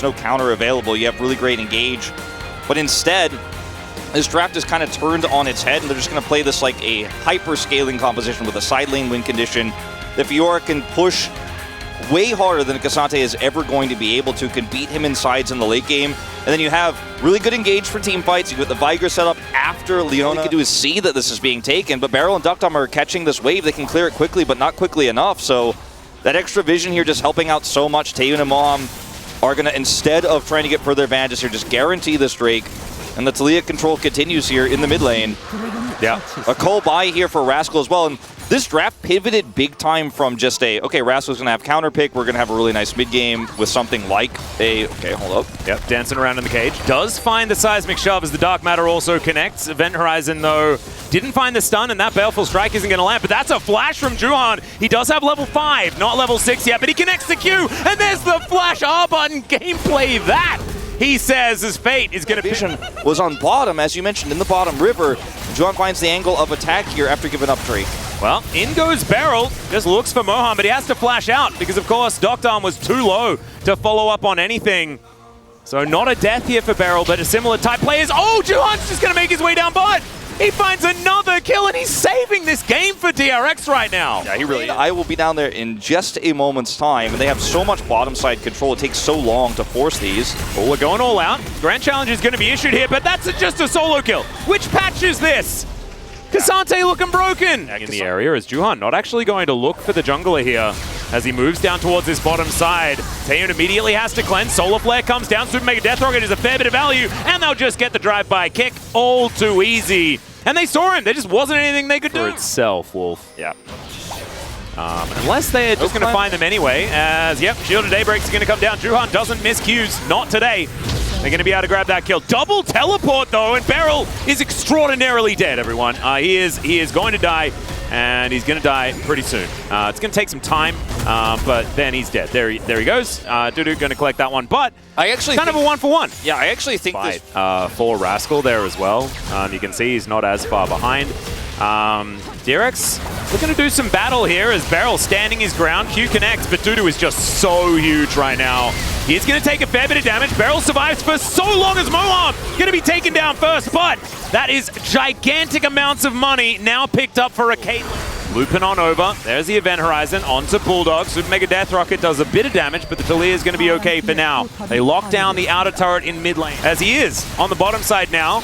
no counter available. You have really great engage. But instead, this draft is kind of turned on its head, and they're just going to play this like a hyper-scaling composition with a side lane win condition that Fiora can push way harder than K'Sante is ever going to be able to, can beat him in sides in the late game. And then you have really good engage for team fights. You get the Viger set up after Leona. All you can do is see that this is being taken, but Beryl and Duckdom are catching this wave. They can clear it quickly, but not quickly enough. So that extra vision here just helping out so much. Taeyun and Moham are going to, instead of trying to get further advantages here, just guarantee this Drake. And the Taliyah control continues here in the mid lane. Yeah, a call buy here for Rascal as well. And this draft pivoted big time from just a, okay, Rascal's going to have counter pick. We're going to have a really nice mid game with something like a, okay, hold up. Yep, dancing around in the cage. Does find the seismic shove as the Dark Matter also connects. Event Horizon, though, didn't find the stun, and that Baleful Strike isn't going to land. But that's a flash from Juhan. He does have level 5, not level 6 yet, but he connects the Q, and there's the flash R-button gameplay that he says his fate is going to be. Vision was on bottom, as you mentioned, in the bottom river. Juhan finds the angle of attack here after giving up Drake. Well, in goes Beryl, just looks for Moham, but he has to flash out because, of course, Doctarm was too low to follow up on anything. So not a death here for Beryl, but a similar type play is, oh, Juhan's just going to make his way down bot. He finds another kill, and he's saving this game for DRX right now. Yeah, he really is. I will be down there in just a moment's time, and they have so much bottom side control. It takes so long to force these. Well, we're going all out. Grand Challenge is going to be issued here, but that's just a solo kill. Which patch is this? K'Sante looking broken in the area as Juhan not actually going to look for the jungler here as he moves down towards this bottom side. Taeyun immediately has to cleanse. Solar Flare comes down. Super Mega Death Rocket is a fair bit of value, and they'll just get the drive-by kick all too easy. And they saw him. There just wasn't anything they could do. For itself, Wolf. Yeah. Unless they're just going to find them anyway, as, yep, Shield of Daybreak is going to come down. Juhan doesn't miss Qs. Not today. They're going to be able to grab that kill. Double teleport, though, and Beryl is extraordinarily dead, everyone. He is going to die, and he's going to die pretty soon. It's going to take some time, but then he's dead. There he goes. Dudu going to collect that one, but I actually kind of a 1-for-1. Yeah, I actually think this for Rascal there as well. You can see he's not as far behind. DRX looking to do some battle here as Beryl standing his ground. Q connects, but Dudu is just so huge right now. He's going to take a fair bit of damage. Beryl survives for so long as Moham going to be taken down first, but that is gigantic amounts of money now picked up for a Caitlyn. Looping on over. There's the Event Horizon onto Bulldog. Super Mega Death Rocket does a bit of damage, but the Taliyah is going to be okay for now. They lock down the outer turret in mid lane as he is on the bottom side now.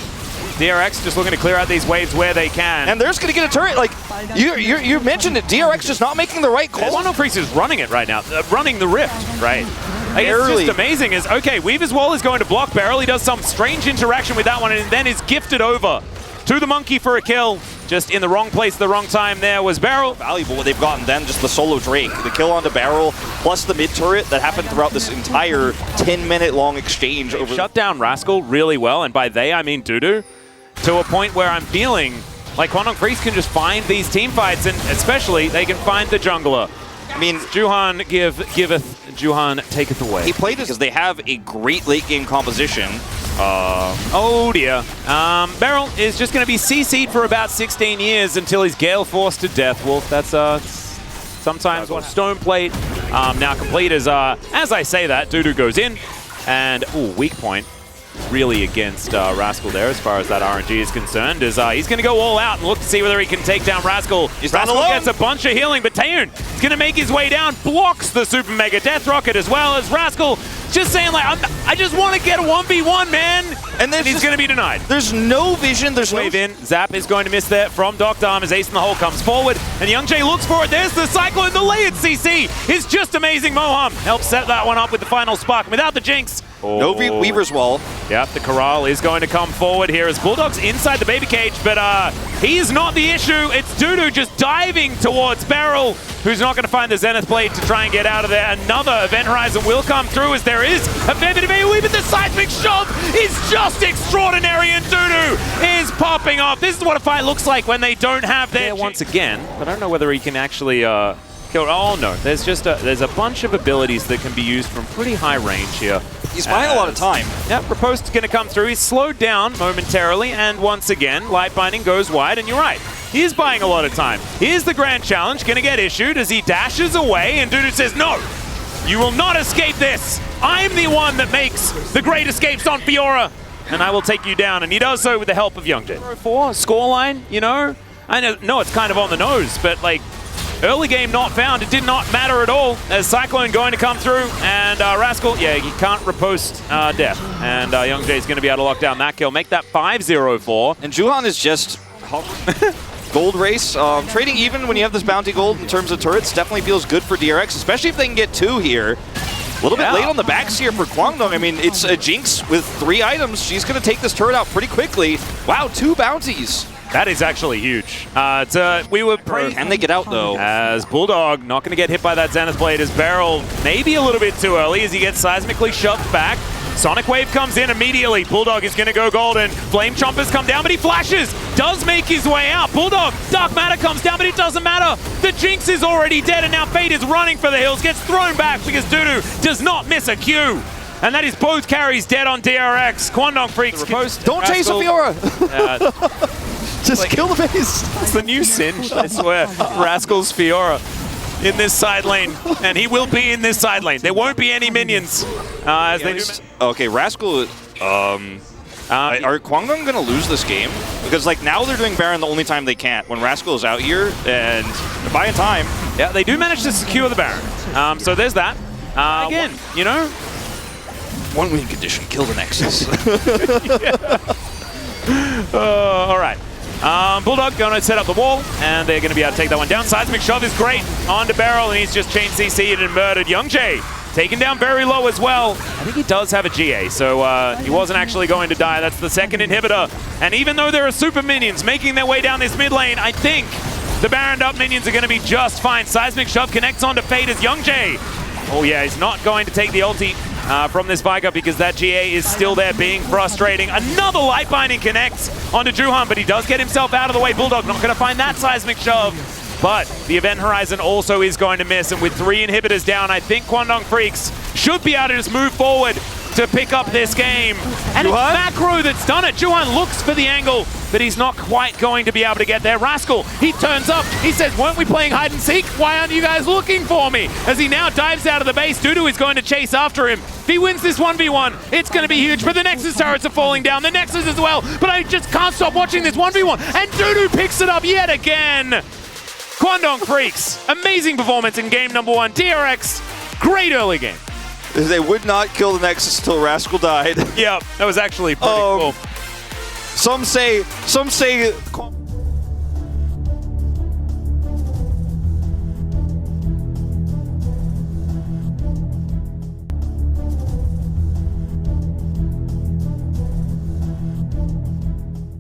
DRX just looking to clear out these waves where they can. And they're just going to get a turret. Like, you mentioned it. DRX just not making the right call. Kwangdong Freecs is running it right now. Running the rift. Right. Like, it's just amazing. Is okay, Weaver's Wall is going to block Beryl. He does some strange interaction with that one and then is gifted over to the monkey for a kill. Just in the wrong place at the wrong time there was Beryl. Valuable what they've gotten then, just the solo Drake. The kill onto Beryl, plus the mid turret that happened throughout this entire 10-minute long exchange. They've shut down Rascal really well, and by they I mean Dudu, to a point where I'm feeling like Kwangdong Freecs can just find these team fights, and especially they can find the jungler. I mean, Juhan giveth, Juhan taketh away. He played this because they have a great late game composition. Oh dear. Beryl is just going to be CC'd for about 16 years until he's Gale forced to death, Wolf. That's sometimes one stone plate. Now complete as I say that, Dudu goes in, and weak point. Really against Rascal there as far as that RNG is concerned, is he's going to go all out and look to see whether he can take down Rascal. Rascal gets a bunch of healing, but Taeyun is going to make his way down, blocks the Super Mega Death Rocket as well as Rascal just saying like, I just want to get a 1v1, man. And he's going to be denied. There's no vision. There's no wave in. Zap is going to miss there from Doctarm as Ace in the Hole comes forward. And Young Jay looks for it. There's the Cyclone. The layered CC is just amazing. Moham helps set that one up with the final spark. Without the Jinx. No Weaver's Wall. Yep, the Corral is going to come forward here as Bulldog's inside the baby cage, but he is not the issue. It's Dudu just diving towards Beryl, who's not going to find the Zenith Blade to try and get out of there. Another Event Horizon will come through as there is a fair bit of AoE, but the seismic shove is just extraordinary, and Dudu is popping off. This is what a fight looks like when they don't have their once again, but I don't know whether he can actually kill. Oh no, there's a bunch of abilities that can be used from pretty high range here. He's buying a lot of time. Yep, Riposte's going to come through. He's slowed down momentarily, and once again, Light Binding goes wide, and you're right. He is buying a lot of time. Here's the Grand Challenge, going to get issued as he dashes away, and Dudu says, no, you will not escape this. I'm the one that makes the great escapes on Fiora, and I will take you down. And he does so with the help of Youngjae. 4 scoreline, you know? I know it's kind of on the nose, but like, early game not found. It did not matter at all as Cyclone going to come through, and Rascal, yeah, he can't riposte death. And Youngjae is going to be able to lock down that kill, make that 5-0-4. And Juhan is just gold race. Trading even when you have this bounty gold in terms of turrets definitely feels good for DRX, especially if they can get 2 here. A little bit late on the backs here for Kwangdong. I mean, it's a Jinx with 3 items. She's going to take this turret out pretty quickly. Wow, 2 bounties. That is actually huge. We were Can they get out, though? As Bulldog not going to get hit by that Zenith Blade. His barrel maybe a little bit too early as he gets seismically shoved back. Sonic Wave comes in immediately. Bulldog is going to go golden. Flame Chompers come down, but he flashes. Does make his way out. Bulldog, Dark Matter comes down, but it doesn't matter. The Jinx is already dead, and now Fate is running for the hills. Gets thrown back because Dudu does not miss a Q. And that is both carries dead on DRX. Kwangdong Freecs. Don't chase a Fiora! Just kill the base. It's the new Singe, I swear. Rascal's Fiora in this side lane, and he will be in this side lane. There won't be any minions. As they do. Okay, Rascal, are Kwangdong going to lose this game? Because like now they're doing Baron the only time they can't, when Rascal is out here, and they're buying time. Yeah, they do manage to secure the Baron. So there's that. Again, you know? 1 win condition, kill the Nexus. All right. Bulldog going to set up the wall, and they're going to be able to take that one down. Seismic Shove is great onto Barrel, and he's just chain CC'd and murdered. Youngjae taken down very low as well. I think he does have a GA, so he wasn't actually going to die. That's the second inhibitor. And even though there are super minions making their way down this mid lane, I think the Baroned up minions are going to be just fine. Seismic Shove connects onto Fate as Youngjae. Oh yeah, he's not going to take the ulti from this Viper because that GA is still there being frustrating. Another Light Binding connects onto Juhan, but he does get himself out of the way. Bulldog not going to find that Seismic Shove. But the Event Horizon also is going to miss, and with 3 inhibitors down, I think Kwangdong Freecs should be able to just move forward to pick up this game. And it's Macro that's done it. Juhan looks for the angle, but he's not quite going to be able to get there. Rascal, he turns up. He says, weren't we playing hide and seek? Why aren't you guys looking for me? As he now dives out of the base, Dudu is going to chase after him. If he wins this 1v1, it's going to be huge, but the Nexus turrets are falling down. The Nexus as well, but I just can't stop watching this 1v1, and Dudu picks it up yet again. Kwangdong Freecs, amazing performance in game number 1. DRX, great early game. They would not kill the Nexus until Rascal died. Yeah, that was actually pretty cool. Some say